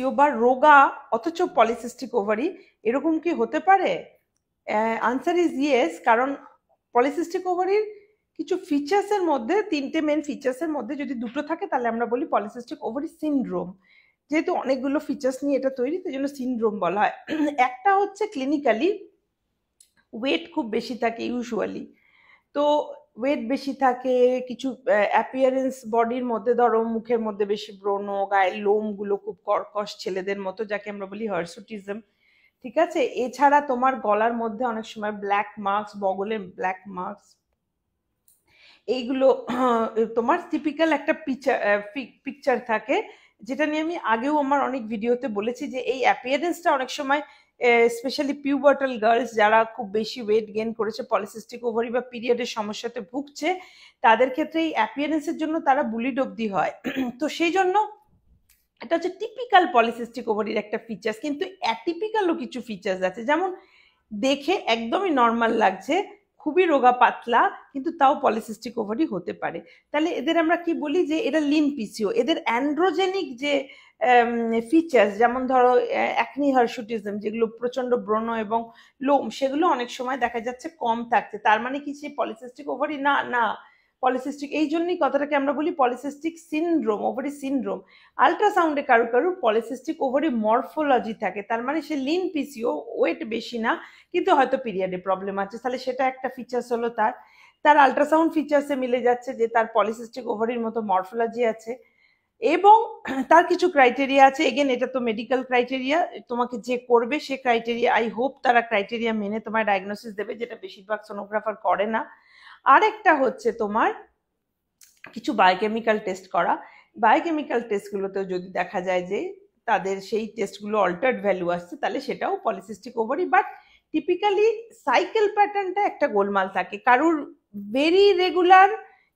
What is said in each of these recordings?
PCO বা রোগা অথচ পলিসিস্টিক ওভারি, এরকম কি হতে পারে? আনসার ইজ ইয়েস, কারণ পলিসিস্টিক ওভারির কিছু ফিচার্সের মধ্যে, তিনটে মেন ফিচার্সের মধ্যে যদি দুটো থাকে তাহলে আমরা বলি পলিসিস্টিক ওভারি সিনড্রোম। যেহেতু অনেকগুলো ফিচার্স নিয়ে এটা তৈরি, তাই জন্য সিনড্রোম বলা হয়। একটা হচ্ছে ক্লিনিক্যালি ওয়েট খুব বেশি থাকে ইউজুয়ালি, তো ওয়েট বেশি থাকে, কিছু অ্যাপিয়ারেন্স বডির মধ্যে, ধরো মুখের মধ্যে বেশি ব্রণ, গায়ের লোমগুলো খুব কর্কশ ছেলেদের মতো, যাকে আমরা বলি হার্সুটিজম, ঠিক আছে? এছাড়া তোমার গলার মধ্যে অনেক সময় ব্ল্যাক মার্কস, বগলে ব্ল্যাক মার্কস, এইগুলো তোমার টিপিক্যাল একটা পিকচার থাকে, যেটা নিয়ে আমি আগেও আমার অনেক ভিডিওতে বলেছি যে এই অ্যাপিয়ারেন্সটা অনেক সময় স্পেশালি পিউবার্টাল গার্লস যারা খুব বেশি ওয়েট গেইন করেছে, পলিসিস্টিক ওভারি বা পিরিয়ডের সমস্যাতে ভুগছে, তাদের ক্ষেত্রে এই অ্যাপিয়ারেন্সের জন্য তারা বুলিড অবধি হয়। তো সেই জন্য এটা হচ্ছে টিপিক্যাল পলিসিস্টিক ওভারির একটা ফিচার্স। কিন্তু অ্যাটিপিক্যালও কিছু ফিচার্স আছে, যেমন দেখে একদমই নর্মাল লাগছে, খুবই রোগা পাতলা, কিন্তু তাও পলিসিস্টিক ওভারি হতে পারে। তাহলে এদের আমরা কি বলি, যে এরা লিন পিসিও। এদের অ্যান্ড্রোজেনিক যে ফিচার্স, যেমন ধরো অ্যাকনি হার্সুটিজম, যেগুলো প্রচন্ড ব্রণ এবং লোম, সেগুলো অনেক সময় দেখা যাচ্ছে কম থাকছে। তার মানে কি সে পলিসিস্টিক ওভারি? না, না। পলিসিস্টিক, এই জন্যই কথাটাকে আমরা বলি পলিসিস্টিক সিনড্রোম, ওভারি সিনড্রোম। আল্ট্রাসাউন্ডে কারো কারো পলিসিস্টিক ওভারি মরফোলজি থাকে, তার মানে সে লিন পিসিও, ওয়েট বেশি না, কিন্তু হয়তো পিরিয়ডে প্রবলেম আছে। তাহলে সেটা একটা ফিচার্স হলো তার। তার আল্ট্রাসাউন্ড ফিচার্সে মিলে যাচ্ছে যে তার পলিসিস্টিক ওভারির মতো মরফোলজি আছে, এবং তার কিছু ক্রাইটেরিয়া আছে। এগেন, এটা তো মেডিকেল ক্রাইটেরিয়া, তোমাকে যে করবে সে ক্রাইটেরিয়া, আই হোপ তারা ক্রাইটেরিয়া মেনে তোমায় ডায়াগনোসিস দেবে, যেটা বেশিরভাগ সোনোগ্রাফার করে না। আরেকটা হচ্ছে তোমার কিছু বায়োকেমিক্যাল টেস্ট করা। বায়োকেমিক্যাল টেস্টগুলোতেও যদি দেখা যায় যে তাদের সেই টেস্টগুলো অল্টার্ড ভ্যালু আসছে, তাহলে সেটাও polycystic ovary. But typically cycle প্যাটার্নটা একটা গোলমাল থাকে, কারুর ভেরি রেগুলার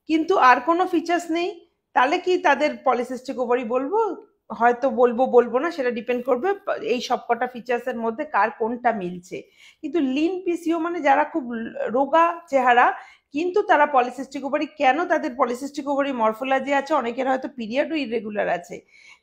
কিন্তু আর কোনো ফিচার্স নেই, তাহলে কি তাদের পলিসিস্টিক ওভারি বলবো? হয়তো বলবো, বলবো না, সেটা ডিপেন্ড করবে এই সবকটা ফিচার্সের মধ্যে কার কোনটা মিলছে। কিন্তু লিন পিসিও মানে যারা খুব রোগা চেহারা, কিন্তু তারা পলিসিস্টিক ওভারি, কেন তাদের পলিসিস্টিক ওভারি মরফোলজি আছে, অনেকের হয়তো পিরিয়ডও ইরেগুলার আছে,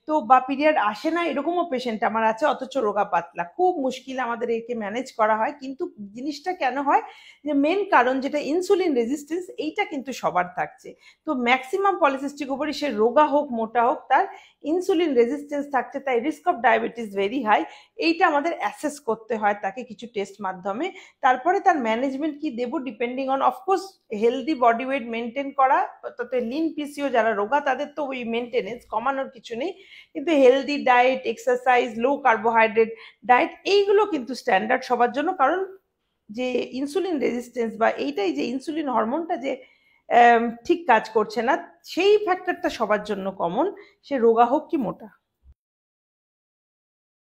তো বা পিরিয়ড আসে না, এরকমও পেশেন্ট আমার আছে, অথচ রোগা পাতলা, খুব মুশকিল আমাদের একে ম্যানেজ করা হয়। কিন্তু জিনিসটা কেন হয়, যে মেন কারণ যেটা ইনসুলিন রেজিস্ট্যান্স, এইটা কিন্তু সবার থাকছে। তো ম্যাক্সিমাম পলিসিস্টিক ওভারি, সে রোগা হোক মোটা হোক, তার ইনসুলিন রেজিস্ট্যান্স থাকছে, তাই risk of diabetes very high. এইটা আমাদের অ্যাসেস করতে হয় তাকে কিছু টেস্ট মাধ্যমে। তারপরে তার ম্যানেজমেন্ট কি দেবো, depending on of course healthy body weight maintain করা। তাতে লিন পিসিও যারা রোগা, তাদের তো ওই মেনটেনেন্স কমানোর কিছু নেই, কিন্তু হেলদি ডায়েট, এক্সারসাইজ, লো কার্বোহাইড্রেট ডায়েট, এইগুলো কিন্তু স্ট্যান্ডার্ড সবার জন্য। কারণ যে ইনসুলিন রেজিস্ট্যান্স বা এইটাই যে ইনসুলিন হরমোনটা যে ঠিক কাজ করছে না, সেই ফ্যাক্টরটা সবার জন্য কমন, সে রোগা হোক কি মোটা।